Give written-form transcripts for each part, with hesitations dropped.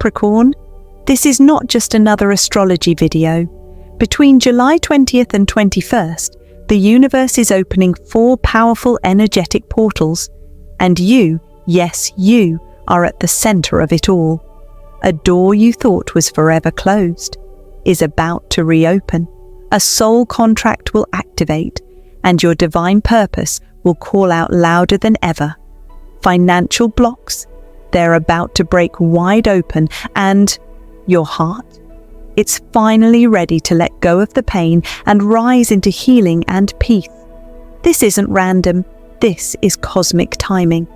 Capricorn, this is not just another astrology video. Between July 20th and 21st, the universe is opening 4 powerful energetic portals, and you, yes, you, are at the center of it all. A door you thought was forever closed is about to reopen. A soul contract will activate, and your divine purpose will call out louder than ever. Financial blocks, they're about to break wide open, and your heart, it's finally ready to let go of the pain and rise into healing and peace. This isn't random, this is cosmic timing.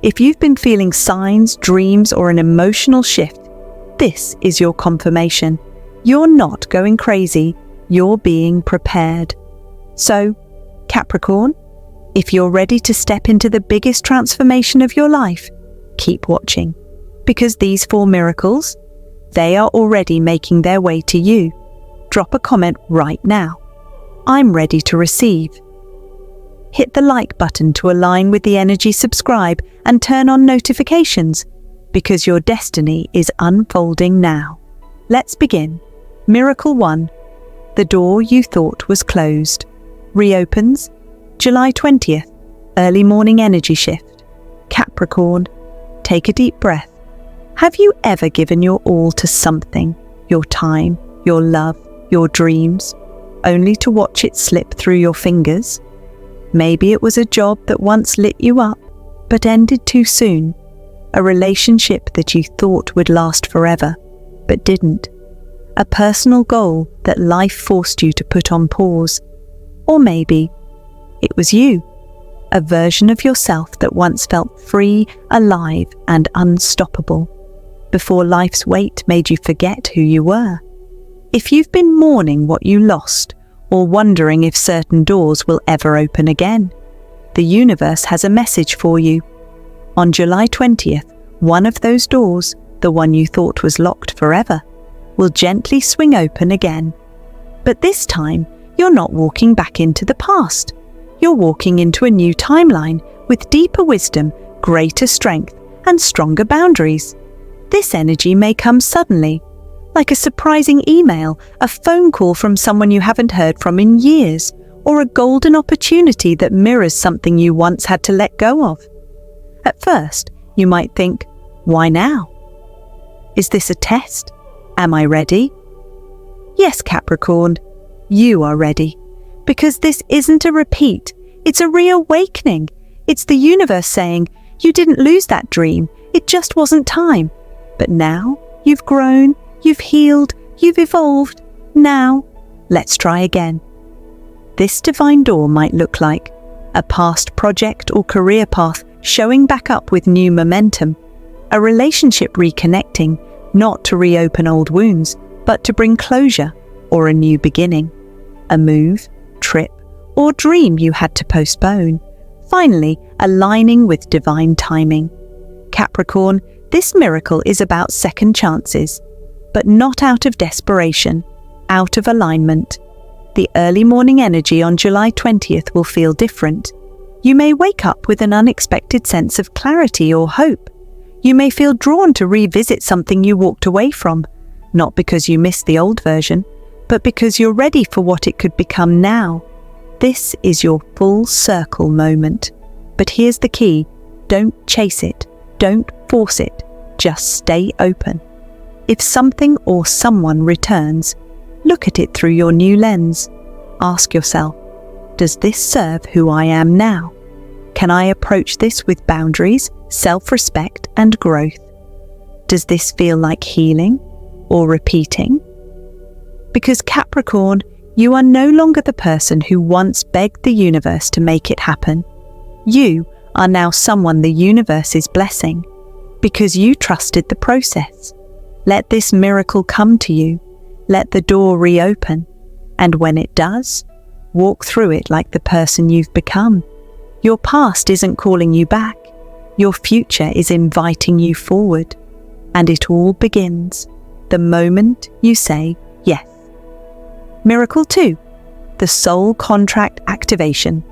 If you've been feeling signs, dreams, or an emotional shift, this is your confirmation. You're not going crazy, you're being prepared. So, Capricorn, if you're ready to step into the biggest transformation of your life, keep watching, because these 4 miracles, they are already making their way to you. Drop a comment right now. I'm ready to receive. Hit the like button to align with the energy, subscribe, and turn on notifications, because your destiny is unfolding now. Let's begin. Miracle 1. The door you thought was closed reopens. July 20th, early morning energy shift. Capricorn, take a deep breath. Have you ever given your all to something, your time, your love, your dreams, only to watch it slip through your fingers? Maybe it was a job that once lit you up, but ended too soon. A relationship that you thought would last forever, but didn't. A personal goal that life forced you to put on pause. Or maybe it was you, a version of yourself that once felt free, alive, and unstoppable, before life's weight made you forget who you were. If you've been mourning what you lost, or wondering if certain doors will ever open again, the universe has a message for you. On July 20th, one of those doors, the one you thought was locked forever, will gently swing open again. But this time, you're not walking back into the past. You're walking into a new timeline with deeper wisdom, greater strength, and stronger boundaries. This energy may come suddenly, like a surprising email, a phone call from someone you haven't heard from in years, or a golden opportunity that mirrors something you once had to let go of. At first, you might think, why now? Is this a test? Am I ready? Yes, Capricorn, you are ready. Because this isn't a repeat, it's a reawakening. It's the universe saying, you didn't lose that dream, it just wasn't time. But now, you've grown, you've healed, you've evolved. Now, let's try again. This divine door might look like a past project or career path showing back up with new momentum, a relationship reconnecting, not to reopen old wounds, but to bring closure or a new beginning, a move, trip, or dream you had to postpone, finally aligning with divine timing. Capricorn, this miracle is about second chances, but not out of desperation, out of alignment. The early morning energy on July 20th will feel different. You may wake up with an unexpected sense of clarity or hope. You may feel drawn to revisit something you walked away from, not because you missed the old version, but because you're ready for what it could become now. This is your full circle moment. But here's the key: don't chase it, don't force it, just stay open. If something or someone returns, look at it through your new lens. Ask yourself, does this serve who I am now? Can I approach this with boundaries, self-respect, and growth? Does this feel like healing or repeating? Because Capricorn, you are no longer the person who once begged the universe to make it happen. You are now someone the universe is blessing, because you trusted the process. Let this miracle come to you. Let the door reopen. And when it does, walk through it like the person you've become. Your past isn't calling you back. Your future is inviting you forward. And it all begins the moment you say yes. Miracle 2. The Soul Contract Activation.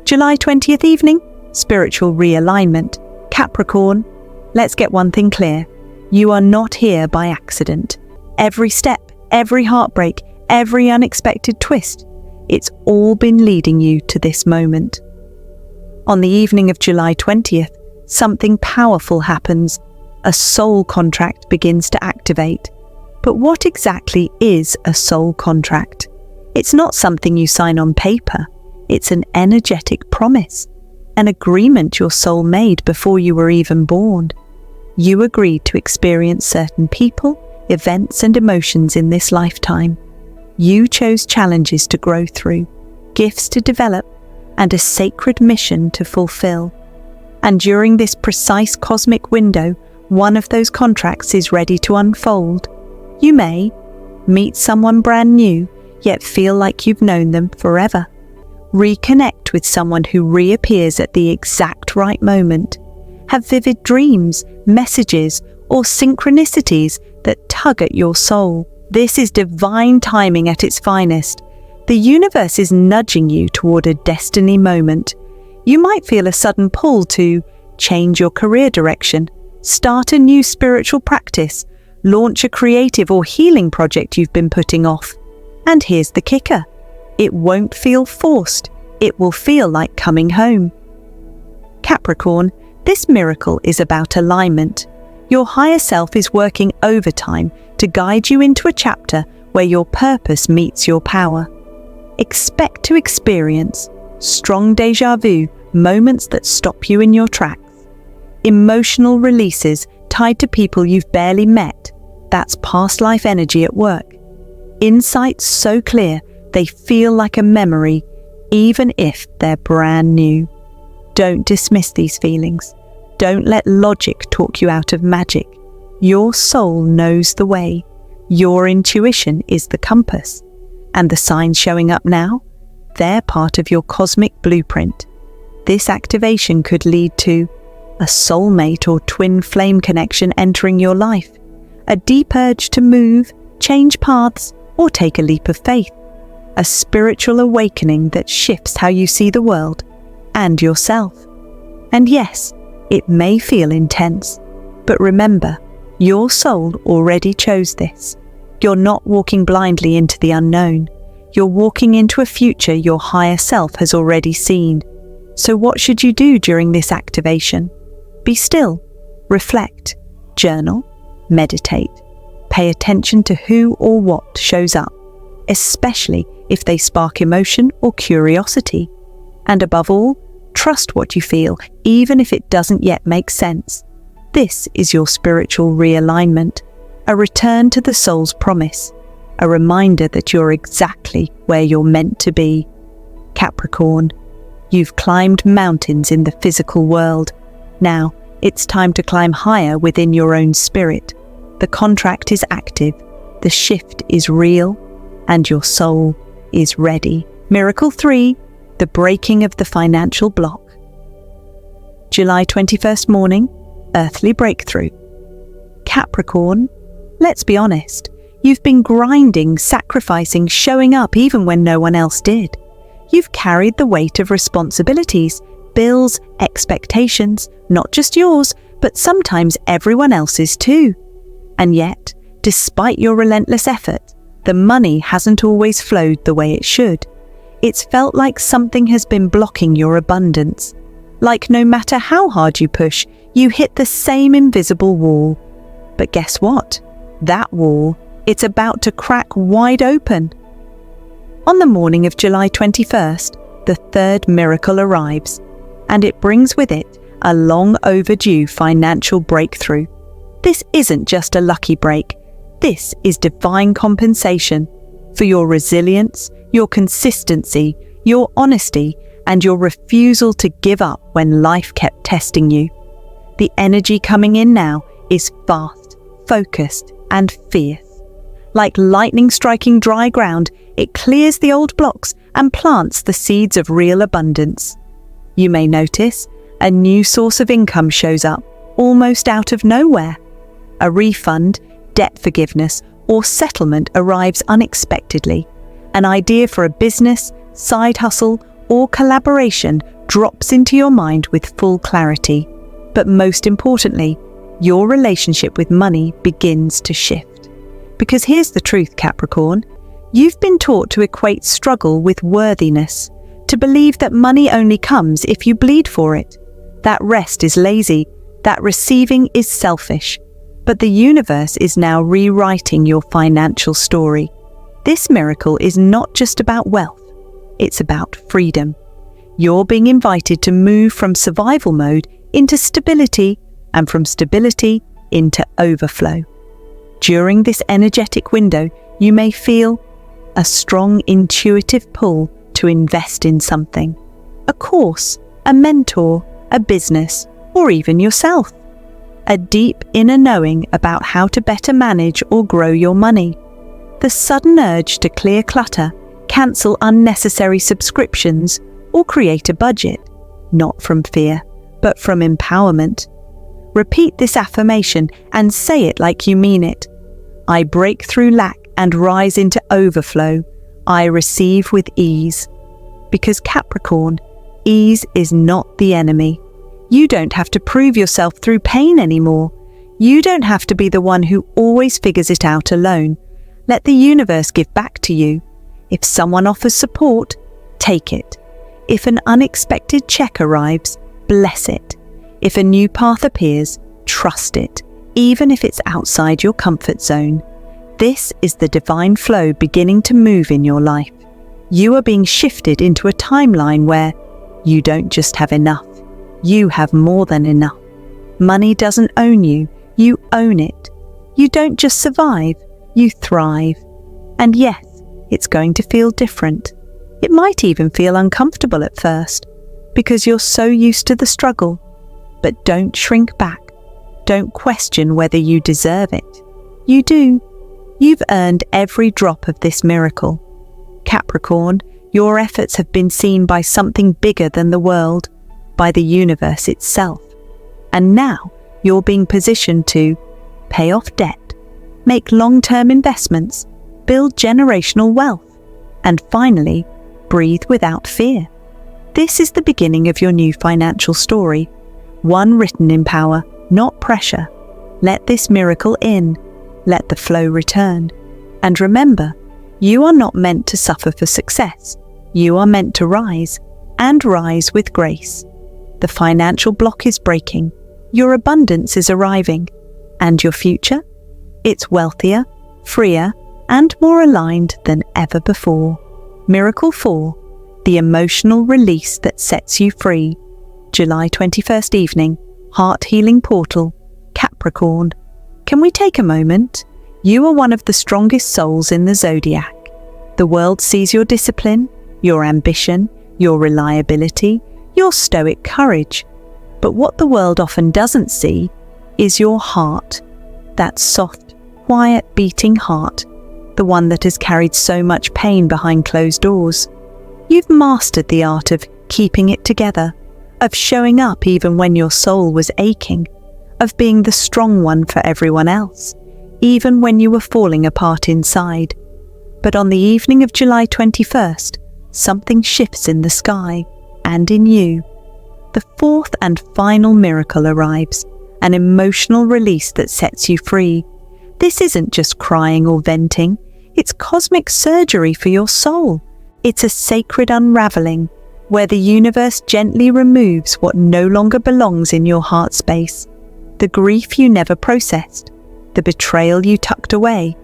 July 20th evening, spiritual realignment. Capricorn, let's get one thing clear. You are not here by accident. Every step, every heartbreak, every unexpected twist, it's all been leading you to this moment. On the evening of July 20th, something powerful happens. A soul contract begins to activate. But what exactly is a soul contract? It's not something you sign on paper. It's an energetic promise, an agreement your soul made before you were even born. You agreed to experience certain people, events, and emotions in this lifetime. You chose challenges to grow through, gifts to develop, and a sacred mission to fulfill. And during this precise cosmic window, one of those contracts is ready to unfold. You may meet someone brand new, yet feel like you've known them forever. Reconnect with someone who reappears at the exact right moment. Have vivid dreams, messages, or synchronicities that tug at your soul. This is divine timing at its finest. The universe is nudging you toward a destiny moment. You might feel a sudden pull to change your career direction, start a new spiritual practice, launch a creative or healing project you've been putting off. And here's the kicker. It won't feel forced. It will feel like coming home. Capricorn, this miracle is about alignment. Your higher self is working overtime to guide you into a chapter where your purpose meets your power. Expect to experience strong déjà vu, moments that stop you in your tracks. Emotional releases tied to people you've barely met. That's past life energy at work. Insights so clear they feel like a memory, even if they're brand new. Don't dismiss these feelings. Don't let logic talk you out of magic. Your soul knows the way. Your intuition is the compass. And the signs showing up now? They're part of your cosmic blueprint. This activation could lead to a soulmate or twin flame connection entering your life, a deep urge to move, change paths, or take a leap of faith, a spiritual awakening that shifts how you see the world and yourself. And yes, it may feel intense, but remember, your soul already chose this. You're not walking blindly into the unknown. You're walking into a future your higher self has already seen. So what should you do during this activation? Be still, reflect, journal, meditate. Pay attention to who or what shows up, especially if they spark emotion or curiosity. And above all, trust what you feel, even if it doesn't yet make sense. This is your spiritual realignment, a return to the soul's promise, a reminder that you're exactly where you're meant to be. Capricorn, you've climbed mountains in the physical world. Now, it's time to climb higher within your own spirit. The contract is active, the shift is real, and your soul is ready. Miracle 3, the breaking of the financial block. July 21st morning, earthly breakthrough. Capricorn, let's be honest, you've been grinding, sacrificing, showing up even when no one else did. You've carried the weight of responsibilities, bills, expectations, not just yours, but sometimes everyone else's too. And yet, despite your relentless effort, the money hasn't always flowed the way it should. It's felt like something has been blocking your abundance. Like no matter how hard you push, you hit the same invisible wall. But guess what? That wall, it's about to crack wide open. On the morning of July 21st, the third miracle arrives, and it brings with it a long overdue financial breakthrough. This isn't just a lucky break. This is divine compensation for your resilience, your consistency, your honesty, and your refusal to give up when life kept testing you. The energy coming in now is fast, focused, and fierce. Like lightning striking dry ground, it clears the old blocks and plants the seeds of real abundance. You may notice a new source of income shows up, almost out of nowhere. A refund, debt forgiveness, or settlement arrives unexpectedly. An idea for a business, side hustle, or collaboration drops into your mind with full clarity. But most importantly, your relationship with money begins to shift. Because here's the truth, Capricorn. You've been taught to equate struggle with worthiness, to believe that money only comes if you bleed for it. That rest is lazy, that receiving is selfish. But the universe is now rewriting your financial story. This miracle is not just about wealth, it's about freedom. You're being invited to move from survival mode into stability, and from stability into overflow. During this energetic window, you may feel a strong intuitive pull to invest in something. A course, a mentor, a business, or even yourself. A deep inner knowing about how to better manage or grow your money. The sudden urge to clear clutter, cancel unnecessary subscriptions, or create a budget, not from fear, but from empowerment. Repeat this affirmation and say it like you mean it. I break through lack and rise into overflow. I receive with ease. Because Capricorn, ease is not the enemy. You don't have to prove yourself through pain anymore. You don't have to be the one who always figures it out alone. Let the universe give back to you. If someone offers support, take it. If an unexpected check arrives, bless it. If a new path appears, trust it, even if it's outside your comfort zone. This is the divine flow beginning to move in your life. You are being shifted into a timeline where you don't just have enough, you have more than enough. Money doesn't own you, you own it. You don't just survive, you thrive. And yes, it's going to feel different. It might even feel uncomfortable at first, because you're so used to the struggle. But don't shrink back. Don't question whether you deserve it. You do. You've earned every drop of this miracle. Capricorn, your efforts have been seen by something bigger than the world, by the universe itself. And now you're being positioned to pay off debt, make long-term investments, build generational wealth, and finally, breathe without fear. This is the beginning of your new financial story. One written in power, not pressure. Let this miracle in. Let the flow return. And remember, you are not meant to suffer for success. You are meant to rise, and rise with grace. The financial block is breaking. Your abundance is arriving. And your future? It's wealthier, freer, and more aligned than ever before. Miracle 4, the emotional release that sets you free. July 21st evening, Heart Healing Portal, Capricorn. Can we take a moment? You are one of the strongest souls in the Zodiac. The world sees your discipline, your ambition, your reliability, your stoic courage. But what the world often doesn't see is your heart. That soft, quiet beating heart, the one that has carried so much pain behind closed doors. You've mastered the art of keeping it together, of showing up even when your soul was aching, of being the strong one for everyone else, even when you were falling apart inside. But on the evening of July 21st, something shifts in the sky and in you. The fourth and final miracle arrives, an emotional release that sets you free. This isn't just crying or venting, it's cosmic surgery for your soul. It's a sacred unraveling, where the universe gently removes what no longer belongs in your heart space. The grief you never processed, the betrayal you tucked away,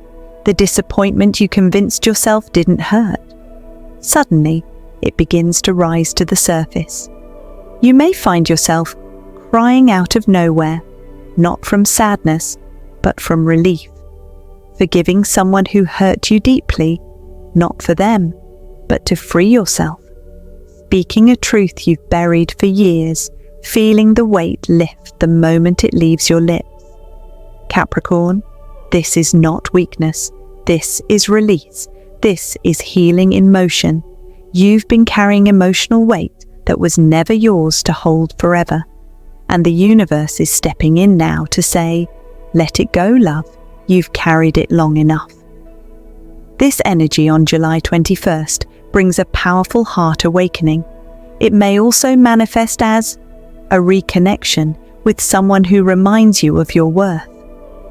the disappointment you convinced yourself didn't hurt. Suddenly, it begins to rise to the surface. You may find yourself crying out of nowhere, not from sadness, but from relief. Forgiving someone who hurt you deeply, not for them, but to free yourself. Speaking a truth you've buried for years, feeling the weight lift the moment it leaves your lips. Capricorn, this is not weakness. This is release. This is healing in motion. You've been carrying emotional weight that was never yours to hold forever. And the universe is stepping in now to say, let it go, love. You've carried it long enough. This energy on July 21st brings a powerful heart awakening. It may also manifest as a reconnection with someone who reminds you of your worth.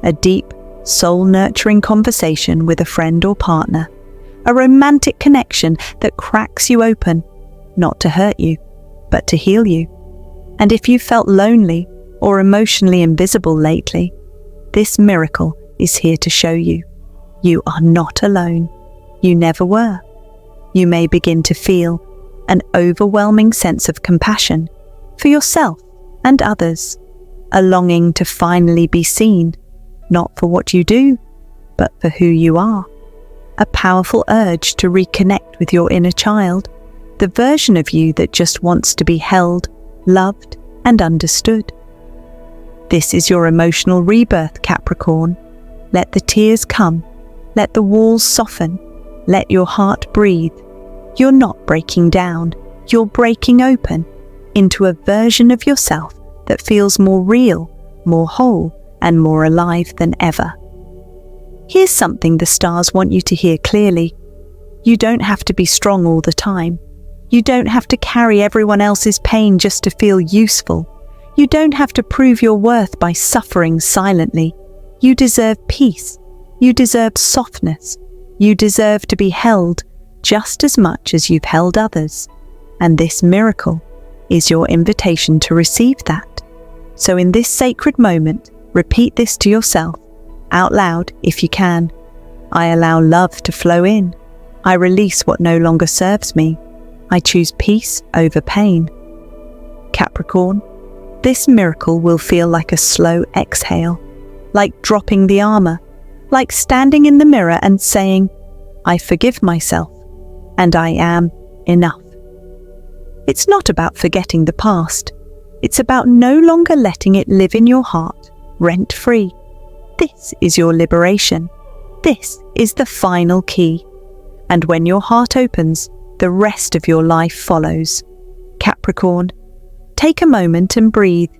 A deep, soul-nurturing conversation with a friend or partner. A romantic connection that cracks you open, not to hurt you, but to heal you. And if you felt lonely or emotionally invisible lately, this miracle is here to show you. You are not alone. You never were. You may begin to feel an overwhelming sense of compassion for yourself and others, a longing to finally be seen, not for what you do, but for who you are. A powerful urge to reconnect with your inner child, the version of you that just wants to be held, loved, and understood. This is your emotional rebirth, Capricorn. Let the tears come. Let the walls soften. Let your heart breathe. You're not breaking down. You're breaking open into a version of yourself that feels more real, more whole, and more alive than ever. Here's something the stars want you to hear clearly. You don't have to be strong all the time. You don't have to carry everyone else's pain just to feel useful. You don't have to prove your worth by suffering silently. You deserve peace. You deserve softness. You deserve to be held just as much as you've held others. And this miracle is your invitation to receive that. So in this sacred moment, repeat this to yourself, out loud if you can. I allow love to flow in. I release what no longer serves me. I choose peace over pain. Capricorn, this miracle will feel like a slow exhale, like dropping the armor, like standing in the mirror and saying, I forgive myself, and I am enough. It's not about forgetting the past. It's about no longer letting it live in your heart, rent-free. This is your liberation. This is the final key. And when your heart opens, the rest of your life follows. Capricorn, take a moment and breathe.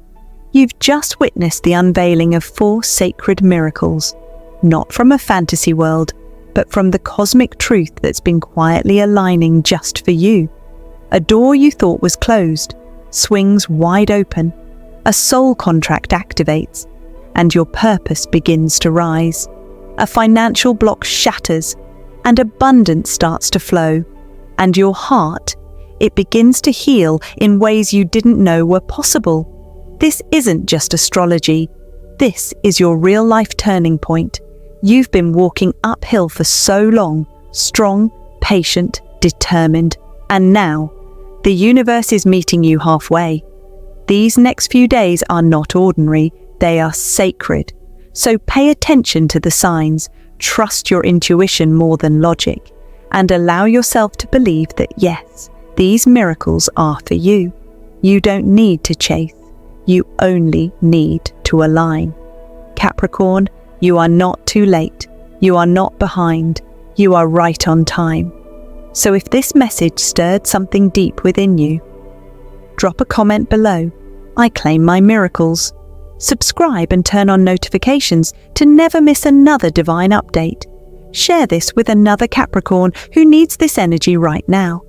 You've just witnessed the unveiling of 4 sacred miracles, not from a fantasy world, but from the cosmic truth that's been quietly aligning just for you. A door you thought was closed swings wide open, a soul contract activates, and your purpose begins to rise. A financial block shatters, and abundance starts to flow. And your heart, it begins to heal in ways you didn't know were possible. This isn't just astrology. This is your real-life turning point. You've been walking uphill for so long, strong, patient, determined, and now, the universe is meeting you halfway. These next few days are not ordinary, they are sacred. So pay attention to the signs, trust your intuition more than logic, and allow yourself to believe that yes, these miracles are for you. You don't need to chase, you only need to align. Capricorn, you are not too late, you are not behind, you are right on time. So if this message stirred something deep within you, drop a comment below. I claim my miracles. Subscribe and turn on notifications to never miss another divine update. Share this with another Capricorn who needs this energy right now.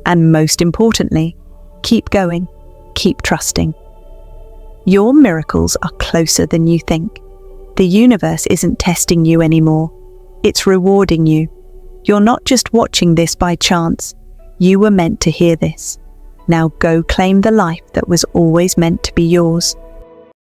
And most importantly, keep going, keep trusting. Your miracles are closer than you think. The universe isn't testing you anymore. It's rewarding you. You're not just watching this by chance. You were meant to hear this. Now go claim the life that was always meant to be yours.